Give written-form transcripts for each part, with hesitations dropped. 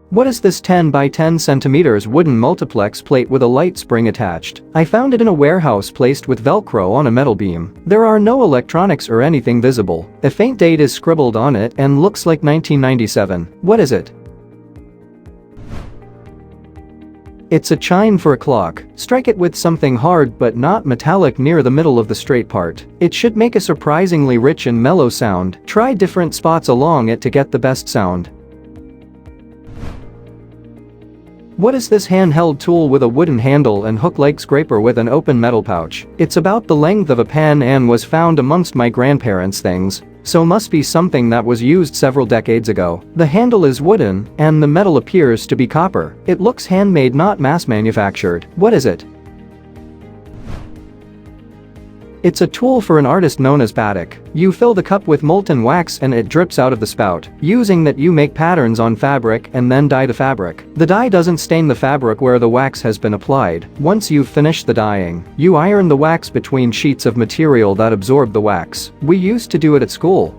What is this 10 by 10 centimeters wooden multiplex plate with a light spring attached? I found it in a warehouse placed with Velcro on a metal beam. There are no electronics or anything visible. A faint date is scribbled on it and looks like 1997. What is it? It's a chime for a clock. Strike it with something hard but not metallic near the middle of the straight part. It should make a surprisingly rich and mellow sound. Try different spots along it to get the best sound. What is this handheld tool with a wooden handle and hook-like scraper with an open metal pouch? It's about the length of a pen and was found amongst my grandparents' things, so must be something that was used several decades ago. The handle is wooden, and the metal appears to be copper. It looks handmade, not mass-manufactured. What is it? It's a tool for an artist known as batik. You fill the cup with molten wax and it drips out of the spout. Using that you make patterns on fabric and then dye the fabric. The dye doesn't stain the fabric where the wax has been applied. Once you've finished the dyeing, you iron the wax between sheets of material that absorb the wax. We used to do it at school.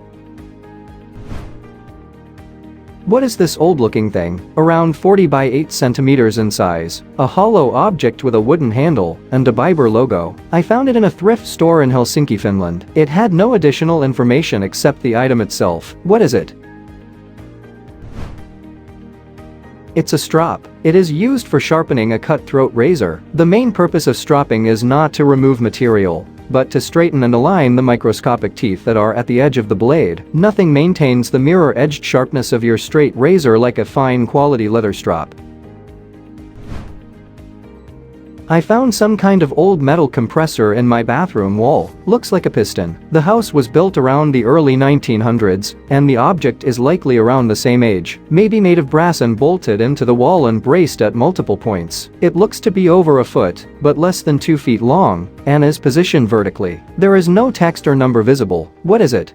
What is this old-looking thing? Around 40 by 8 centimeters in size. A hollow object with a wooden handle and a Biber logo. I found it in a thrift store in Helsinki, Finland. It had no additional information except the item itself. What is it? It's a strop. It is used for sharpening a cutthroat razor. The main purpose of stropping is not to remove material, but to straighten and align the microscopic teeth that are at the edge of the blade. Nothing maintains the mirror-edged sharpness of your straight razor like a fine-quality leather strop. I found some kind of old metal compressor in my bathroom wall. Looks like a piston. The house was built around the early 1900s, and the object is likely around the same age. Maybe made of brass and bolted into the wall and braced at multiple points. It looks to be over a foot, but less than 2 feet long, and is positioned vertically. There is no text or number visible. What is it?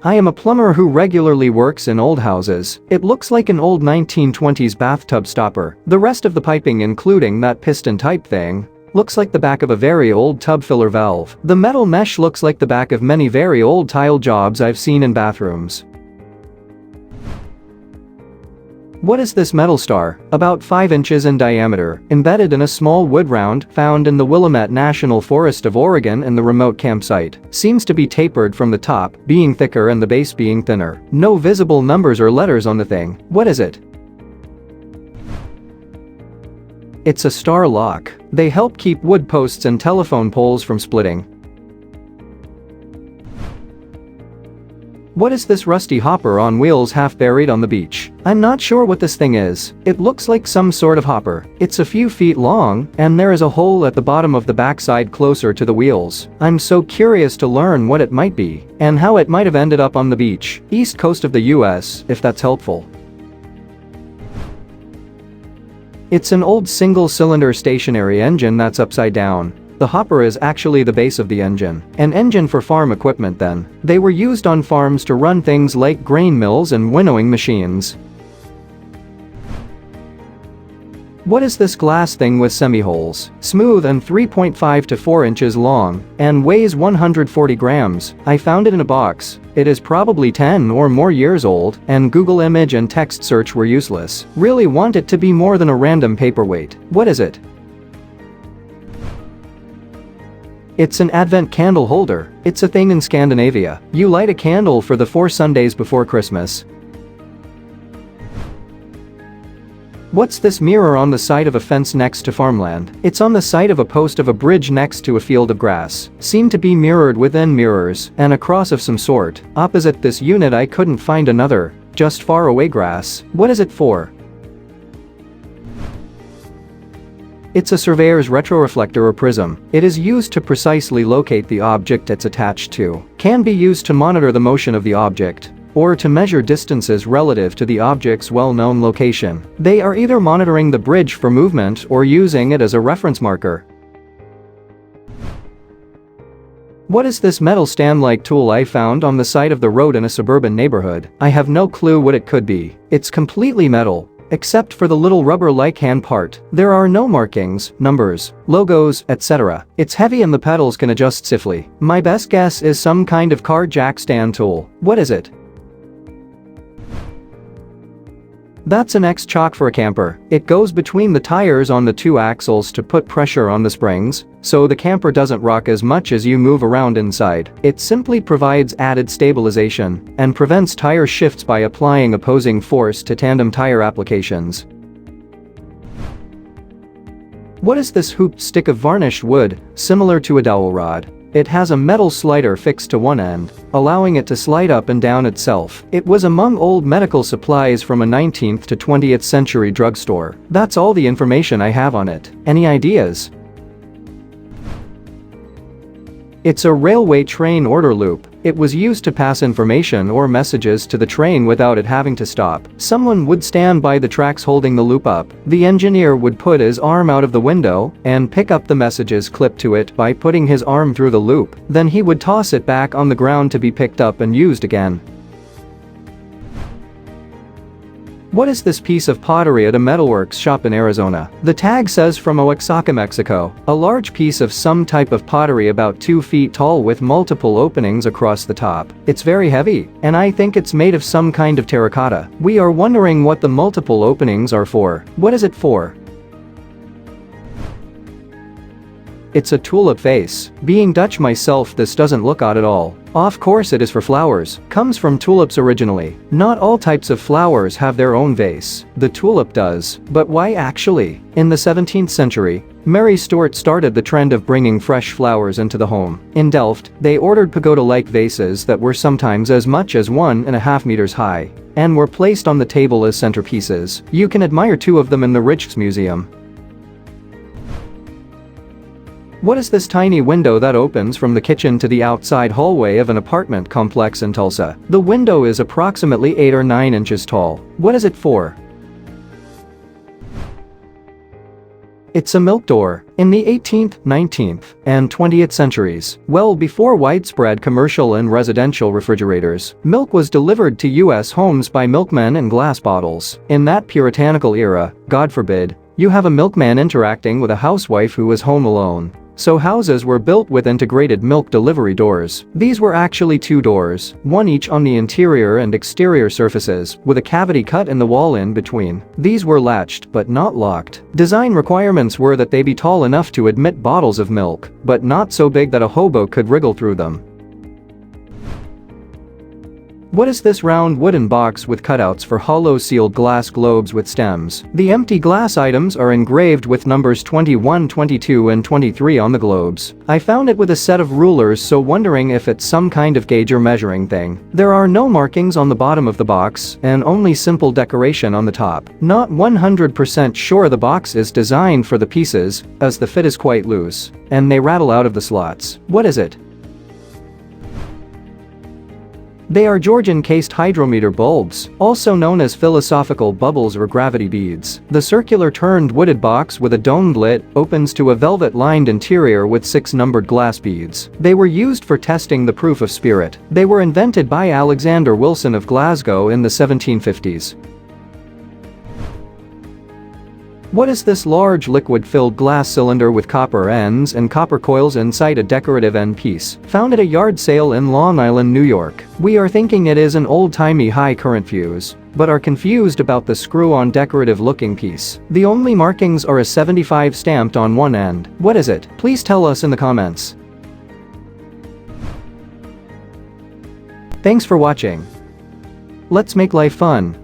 I am a plumber who regularly works in old houses. It looks like an old 1920s bathtub stopper. The rest of the piping, including that piston type thing, looks like the back of a very old tub filler valve. The metal mesh looks like the back of many very old tile jobs I've seen in bathrooms. What is this metal star? About 5 inches in diameter, embedded in a small wood round found in the Willamette National Forest of Oregon in the remote campsite. Seems to be tapered from the top, being thicker and the base being thinner. No visible numbers or letters on the thing. What is it? It's a star lock. They help keep wood posts and telephone poles from splitting. What is this rusty hopper on wheels half buried on the beach? I'm not sure what this thing is. It looks like some sort of hopper. It's a few feet long, and there is a hole at the bottom of the backside closer to the wheels. I'm so curious to learn what it might be, and how it might have ended up on the beach, east coast of the US, if that's helpful. It's an old single-cylinder stationary engine that's upside down. The hopper is actually the base of the engine. An engine for farm equipment then. They were used on farms to run things like grain mills and winnowing machines. What is this glass thing with semi-holes? Smooth and 3.5 to 4 inches long, and weighs 140 grams. I found it in a box. It is probably 10 or more years old, and Google image and text search were useless. Really want it to be more than a random paperweight. What is it? It's an Advent candle holder. It's a thing in Scandinavia. You light a candle for the 4 Sundays before Christmas. What's this mirror on the side of a fence next to farmland? It's on the side of a post of a bridge next to a field of grass. Seem to be mirrored within mirrors, and a cross of some sort. Opposite this unit I couldn't find another, just far away grass. What is it for? It's a surveyor's retroreflector or prism. It is used to precisely locate the object it's attached to. Can be used to monitor the motion of the object, or to measure distances relative to the object's well-known location. They are either monitoring the bridge for movement or using it as a reference marker. What is this metal stand-like tool I found on the side of the road in a suburban neighborhood? I have no clue what it could be. It's completely metal, except for the little rubber-like hand part. There are no markings, numbers, logos, etc. It's heavy and the pedals can adjust stiffly. My best guess is some kind of car jack stand tool. What is it? That's an X-chock for a camper. It goes between the tires on the two axles to put pressure on the springs, so the camper doesn't rock as much as you move around inside. It simply provides added stabilization and prevents tire shifts by applying opposing force to tandem tire applications. What is this hooped stick of varnished wood, similar to a dowel rod? It has a metal slider fixed to one end, allowing it to slide up and down itself. It was among old medical supplies from a 19th to 20th century drugstore. That's all the information I have on it. Any ideas? It's a railway train order loop. It was used to pass information or messages to the train without it having to stop. Someone would stand by the tracks holding the loop up. The engineer would put his arm out of the window and pick up the messages clipped to it by putting his arm through the loop. Then he would toss it back on the ground to be picked up and used again. What is this piece of pottery at a metalworks shop in Arizona? The tag says from Oaxaca, Mexico. A large piece of some type of pottery about 2 feet tall with multiple openings across the top. It's very heavy, and I think it's made of some kind of terracotta. We are wondering what the multiple openings are for. What is it for? It's a tulip vase. Being Dutch myself, this doesn't look odd at all. Of course it is for flowers. Comes from tulips originally. Not all types of flowers have their own vase. The tulip does. But why actually? In the 17th century, Mary Stuart started the trend of bringing fresh flowers into the home. In Delft, they ordered pagoda-like vases that were sometimes as much as 1.5 meters high and were placed on the table as centerpieces. You can admire 2 of them in the Rijksmuseum. What is this tiny window that opens from the kitchen to the outside hallway of an apartment complex in Tulsa? The window is approximately 8 or 9 inches tall. What is it for? It's a milk door. In the 18th, 19th, and 20th centuries, well before widespread commercial and residential refrigerators, milk was delivered to U.S. homes by milkmen in glass bottles. In that puritanical era, God forbid, you have a milkman interacting with a housewife who was home alone. So houses were built with integrated milk delivery doors. These were actually 2 doors, one each on the interior and exterior surfaces, with a cavity cut in the wall in between. These were latched but not locked. Design requirements were that they be tall enough to admit bottles of milk, but not so big that a hobo could wriggle through them. What is this round wooden box with cutouts for hollow sealed glass globes with stems? The empty glass items are engraved with numbers 21, 22 and 23 on the globes. I found it with a set of rulers, so wondering if it's some kind of gauge or measuring thing. There are no markings on the bottom of the box and only simple decoration on the top. Not 100% sure the box is designed for the pieces, as the fit is quite loose and they rattle out of the slots. What is it? They are Georgian-cased hydrometer bulbs, also known as philosophical bubbles or gravity beads. The circular turned wooded box with a domed lid opens to a velvet-lined interior with 6 numbered glass beads. They were used for testing the proof of spirit. They were invented by Alexander Wilson of Glasgow in the 1750s. What is this large liquid-filled glass cylinder with copper ends and copper coils inside a decorative end piece? Found at a yard sale in Long Island, New York. We are thinking it is an old-timey high-current fuse, but are confused about the screw-on decorative-looking piece. The only markings are a 75 stamped on one end. What is it? Please tell us in the comments. Thanks for watching. Let's make life fun.